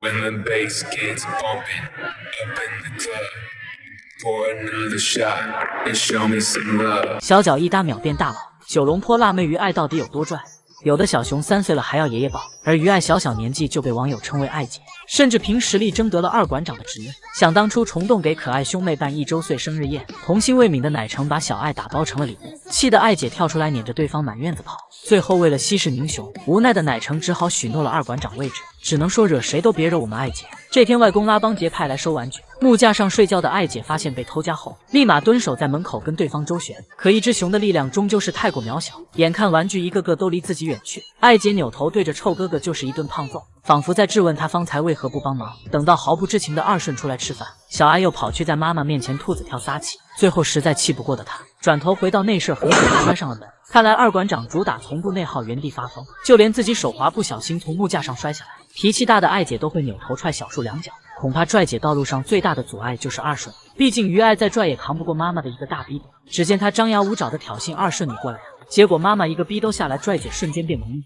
When the bass gets bumping up in the club, pour another shot and show me some love. 小脚一搭秒变大佬，九龙坡辣妹于爱到底有多拽？有的小熊3岁了还要爷爷抱，而于爱小小年纪就被网友称为爱姐，甚至凭实力争得了二馆长的职位。想当初虫洞给可爱兄妹办1周岁生日宴，童心未泯的奶成把小爱打包成了礼物，气得爱姐跳出来撵着对方满院子跑。最后为了息事宁熊，无奈的奶成只好许诺了二馆长位置，只能说惹谁都别惹我们爱姐。这天外公拉帮杰派来收玩具，木架上睡觉的爱姐发现被偷家后，立马蹲守在门口跟对方周旋。可一只熊的力量终究是太过渺小，眼看玩具一个个都离自己远去，爱姐扭头对着臭哥哥就是一顿胖揍，仿佛在质问他方才为何不帮忙。等到毫不知情的二顺出来吃饭，小爱又跑去在妈妈面前兔子跳撒气，最后实在气不过的他，转头回到内室狠狠地关上了门。看来二馆长主打从不内耗，原地发疯，就连自己手滑不小心从木架上摔下来，脾气大的爱姐都会扭头踹小树2脚。恐怕拽姐道路上最大的阻碍就是二顺，毕竟于爱再拽也扛不过妈妈的一个大逼斗。只见他张牙舞爪的挑衅二顺你过来啊，结果妈妈一个逼斗下来，拽姐瞬间变萌女。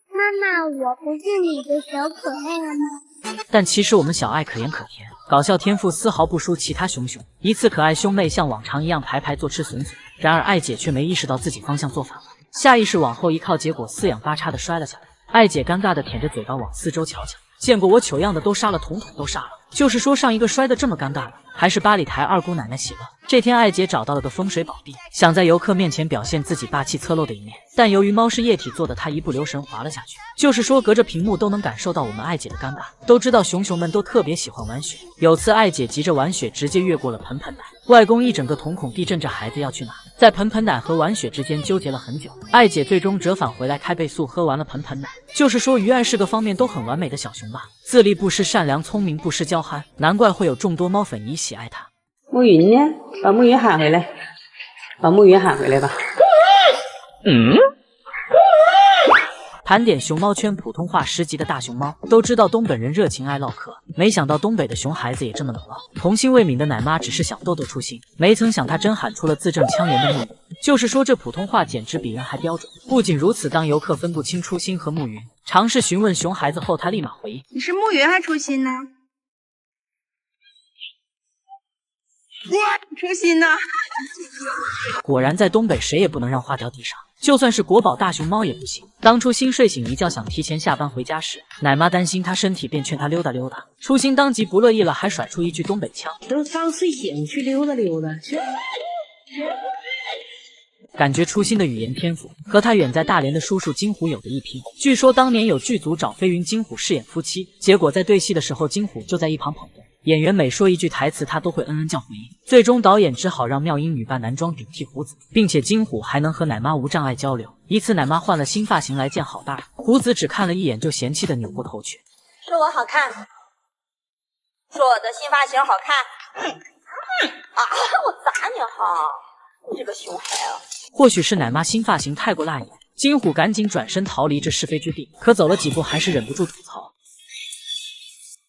妈妈，我不是你的小可爱了吗？但其实我们小爱可盐可甜，搞笑天赋丝毫不输其他熊熊。一次可爱兄妹像往常一样排排坐吃笋笋，然而爱姐却没意识到自己方向做反了，下意识往后一靠，结果四仰八叉的摔了下来。爱姐尴尬的舔着嘴巴往四周瞧瞧，见过我糗样的都杀了，统统都杀了。就是说上一个摔得这么尴尬的，还是八里台二姑奶奶喜乐。这天爱姐找到了个风水宝地，想在游客面前表现自己霸气侧漏的一面，但由于猫是液体做的，她一不留神滑了下去。就是说隔着屏幕都能感受到我们爱姐的尴尬。都知道熊熊们都特别喜欢玩雪，有次爱姐急着玩雪，直接越过了盆盆奶，外公一整个瞳孔地震，这孩子要去哪？在盆盆奶和玩雪之间纠结了很久，爱姐最终折返回来开倍速喝完了盆盆奶。就是说于爱是个方面都很完美的小熊吧，自立不失，善良聪明，不失娇憨，难怪会有众多猫粉以喜爱她。暮云呢？把暮云喊回来，把暮云喊回来吧。盘点熊猫圈普通话10级的大熊猫，都知道东北人热情爱唠嗑，没想到东北的熊孩子也这么冷了。童心未泯的奶妈只是想逗逗初心，没曾想她真喊出了字正腔圆的暮云。就是说这普通话简直比人还标准。不仅如此，当游客分不清初心和暮云，尝试询问熊孩子后，他立马回应：你是暮云还初心呢？初心呢？果然在东北谁也不能让话掉地上，就算是国宝大熊猫也不行。当初新睡醒一觉想提前下班回家时，奶妈担心他身体，便劝他溜达溜达。初心当即不乐意了，还甩出一句东北腔：都刚睡醒，去溜达溜达去。感觉初心的语言天赋和他远在大连的叔叔金虎有的一拼。据说当年有剧组找飞云金虎饰演夫妻，结果在对戏的时候金虎就在一旁捧着，演员每说一句台词他都会叫回应。最终导演只好让妙音女扮男装顶替胡子，并且金虎还能和奶妈无障碍交流。一次奶妈换了新发型来见好大人，胡子只看了一眼就嫌弃的扭过头去。说我好看，说我的新发型好看。我打你哈！你这个熊孩子！或许是奶妈新发型太过辣眼，金虎赶紧转身逃离这是非之地，可走了几步还是忍不住吐槽：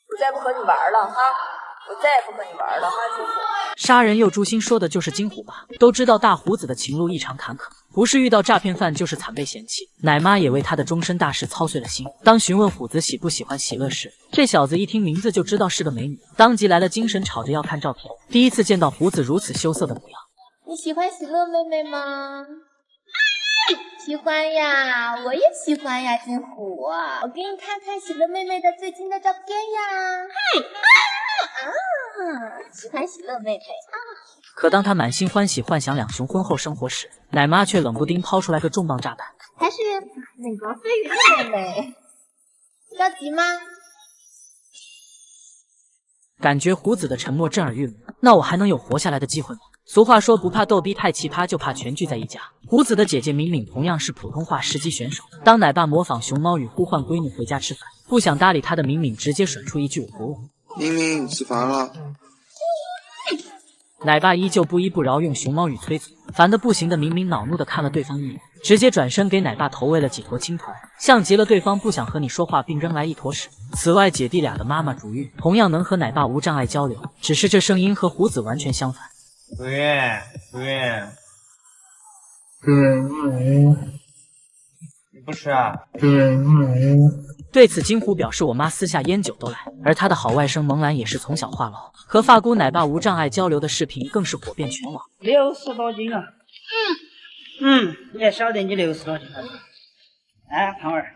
我再不和你玩了哈！我再也不和你玩了哈，金虎！杀人又诛心说的就是金虎吧？都知道大胡子的情路异常坎坷，不是遇到诈骗犯就是惨被嫌弃。奶妈也为他的终身大事操碎了心。当询问虎子喜不喜欢喜乐时，这小子一听名字就知道是个美女，当即来了精神，吵着要看照片。第一次见到胡子如此羞涩的模样。你喜欢喜乐妹妹吗？喜欢呀，我也喜欢呀，金虎。我给你看看喜乐妹妹的最近的照片呀。喜欢喜乐妹妹啊。可当他满心欢喜幻想两熊婚后生活时，奶妈却冷不丁抛出来个重磅炸弹，还是那个飞云妹妹。着急吗？感觉胡子的沉默震耳欲聋，那我还能有活下来的机会吗？俗话说不怕逗逼太奇葩，就怕全聚在一家。胡子的姐姐敏敏同样是普通话10级选手，当奶爸模仿熊猫语呼唤闺女回家吃饭，不想搭理她的敏敏直接甩出一句我不饿。明明吃饭了。奶爸依旧不依不饶，用熊猫语催促，烦得不行的敏敏恼怒的看了对方一眼，直接转身给奶爸投喂了几坨青团，像极了对方不想和你说话并扔来一坨屎。此外姐弟俩的妈妈竹玉同样能和奶爸无障碍交流，只是这声音和胡子完全相反。对，你不吃啊？对此，金虎表示我妈私下烟酒都来，而他的好外甥蒙兰也是从小话痨，和发姑奶爸无障碍交流的视频更是火遍全网。60多斤啊！你也晓得你60多斤了。哎，胖儿。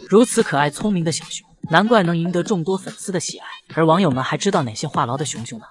如此可爱聪明的小熊，难怪能赢得众多粉丝的喜爱。而网友们还知道哪些话痨的熊熊呢？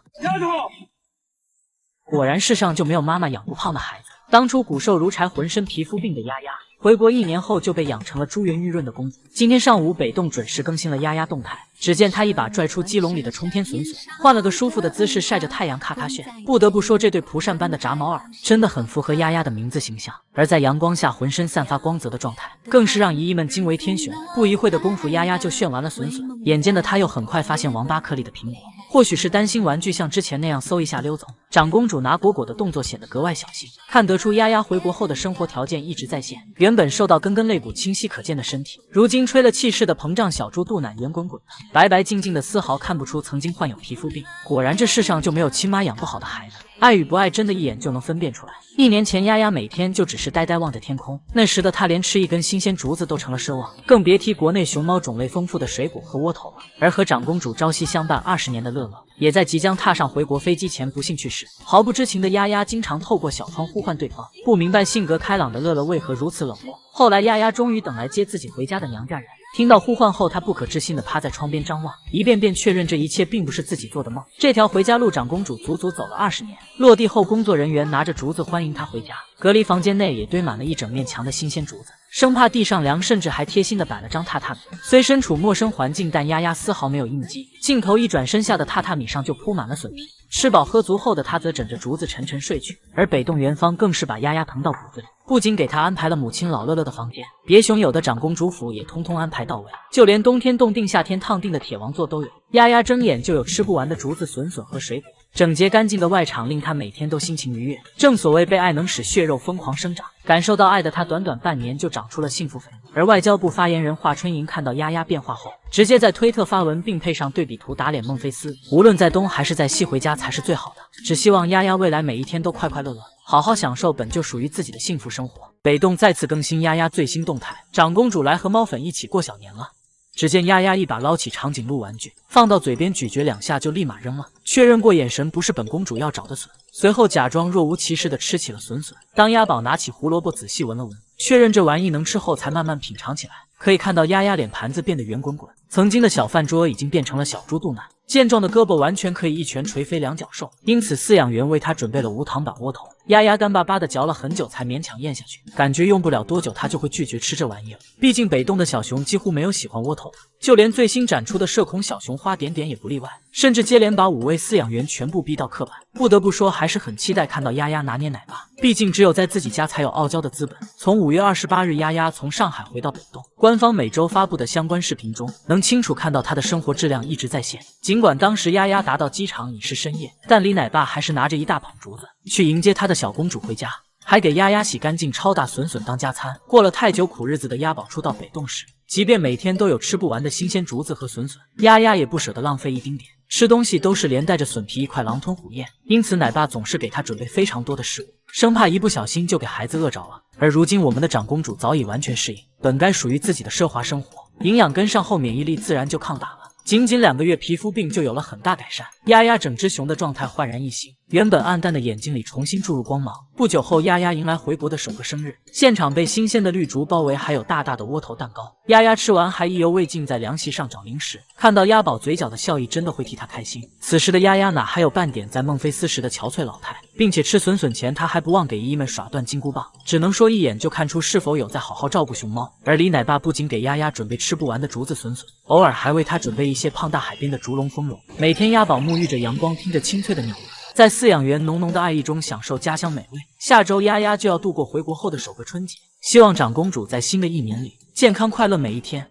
果然世上就没有妈妈养不胖的孩子。当初骨瘦如柴、浑身皮肤病的丫丫，回国1年后就被养成了珠圆玉润的公主。今天上午，北洞准时更新了丫丫动态，只见她一把拽出鸡笼里的冲天笋笋，换了个舒服的姿势晒着太阳，咔咔炫。不得不说，这对蒲扇般的炸毛耳真的很符合丫丫的名字形象。而在阳光下浑身散发光泽的状态，更是让姨姨们惊为天选。不一会的功夫，丫丫就炫完了笋笋。眼尖的她又很快发现王八壳里的苹果，或许是担心玩具像之前那样嗖一下溜走，长公主拿果果的动作显得格外小心。看得出丫丫回国后的生活条件一直在线，原本瘦到根根肋骨清晰可见的身体，如今吹了气似的膨胀小猪肚腩圆滚滚的，白白净净的，丝毫看不出曾经患有皮肤病。果然这世上就没有亲妈养不好的孩子，爱与不爱真的一眼就能分辨出来。1年前，丫丫每天就只是呆呆望着天空，那时的她连吃一根新鲜竹子都成了奢望，更别提国内熊猫种类丰富的水果和窝头了。而和长公主朝夕相伴20年的乐乐，也在即将踏上回国飞机前不幸去世。毫不知情的丫丫经常透过小窗呼唤对方，不明白性格开朗的乐乐为何如此冷漠。后来丫丫终于等来接自己回家的娘家人，听到呼唤后，她不可置信地趴在窗边张望，一遍遍确认这一切并不是自己做的梦。这条回家路，长公主足足走了20年。落地后，工作人员拿着竹子欢迎她回家，隔离房间内也堆满了一整面墙的新鲜竹子，生怕地上凉，甚至还贴心地摆了张榻榻米。虽身处陌生环境，但丫丫丝毫没有应激，镜头一转身下的榻榻米上就铺满了笋皮。吃饱喝足后的她则枕着竹子沉沉睡去，而北洞园方更是把丫丫疼到骨子里，不仅给她安排了母亲老乐乐的房间，别熊有的长公主府也通通安排到位，就连冬天冻定夏天烫定的铁王座都有。丫丫睁眼就有吃不完的竹子、笋笋和水果，整洁干净的外场令她每天都心情愉悦。正所谓被爱能使血肉疯狂生长，感受到爱的她短短半年就长出了幸福肥。而外交部发言人华春莹看到丫丫变化后，直接在推特发文并配上对比图打脸孟菲斯，无论在东还是在西回家才是最好的，只希望丫丫未来每一天都快快乐乐，好好享受本就属于自己的幸福生活。北洞再次更新丫丫最新动态，长公主来和猫粉一起过小年了。只见丫丫一把捞起长颈鹿玩具，放到嘴边咀嚼2下就立马扔了，确认过眼神不是本公主要找的笋，随后假装若无其事地吃起了笋笋。当鸭宝拿起胡萝卜仔细闻了闻，确认这玩意能吃后，才慢慢品尝起来。可以看到丫丫脸盘子变得圆滚滚，曾经的小饭桌已经变成了小猪肚腩，健壮的胳膊完全可以一拳捶飞2脚兽。因此饲养员为她准备了无糖版窝头，丫丫干巴巴的嚼了很久才勉强咽下去，感觉用不了多久她就会拒绝吃这玩意了。毕竟北洞的小熊几乎没有喜欢窝头的，就连最新展出的社恐小熊花点点也不例外，甚至接连把5位饲养员全部逼到刻板。不得不说，还是很期待看到丫丫拿捏奶爸，毕竟只有在自己家才有傲娇的资本。从5月28日丫丫从上海回到北洞，官方每周发布的相关视频中，能清楚看到她的生活质量一直在线。尽管当时丫丫达到机场已是深夜，但李奶爸还是拿着一大捧竹子去迎接他的小公主回家，还给丫丫洗干净超大笋笋当加餐。过了太久苦日子的丫宝初到北洞时，即便每天都有吃不完的新鲜竹子和笋笋，丫丫也不舍得浪费一丁点，吃东西都是连带着笋皮一块狼吞虎咽。因此奶爸总是给他准备非常多的食物，生怕一不小心就给孩子饿着了。而如今我们的长公主早已完全适应本该属于自己的奢华生活，营养跟上后免疫力自然就抗打了。仅仅2个月，皮肤病就有了很大改善，丫丫整只熊的状态焕然一新，原本暗淡的眼睛里重新注入光芒。不久后，丫丫迎来回国的首个生日，现场被新鲜的绿竹包围，还有大大的窝头蛋糕。丫丫吃完还意犹未尽，在凉席上找零食，看到鸭宝嘴角的笑意，真的会替他开心。此时的丫丫哪还有半点在孟菲斯时的憔悴老态，并且吃笋笋前，他还不忘给姨姨们耍断金箍棒，只能说一眼就看出是否有在好好照顾熊猫。而李奶爸不仅给丫丫准备吃不完的竹子笋笋，偶尔还为她准备一些胖大海边的竹笼丰茸。每天鸭宝沐浴着阳光，听着清脆的鸟语，在饲养员浓浓的爱意中享受家乡美味。下周丫丫就要度过回国后的首个春节，希望长公主在新的1年里健康快乐每一天。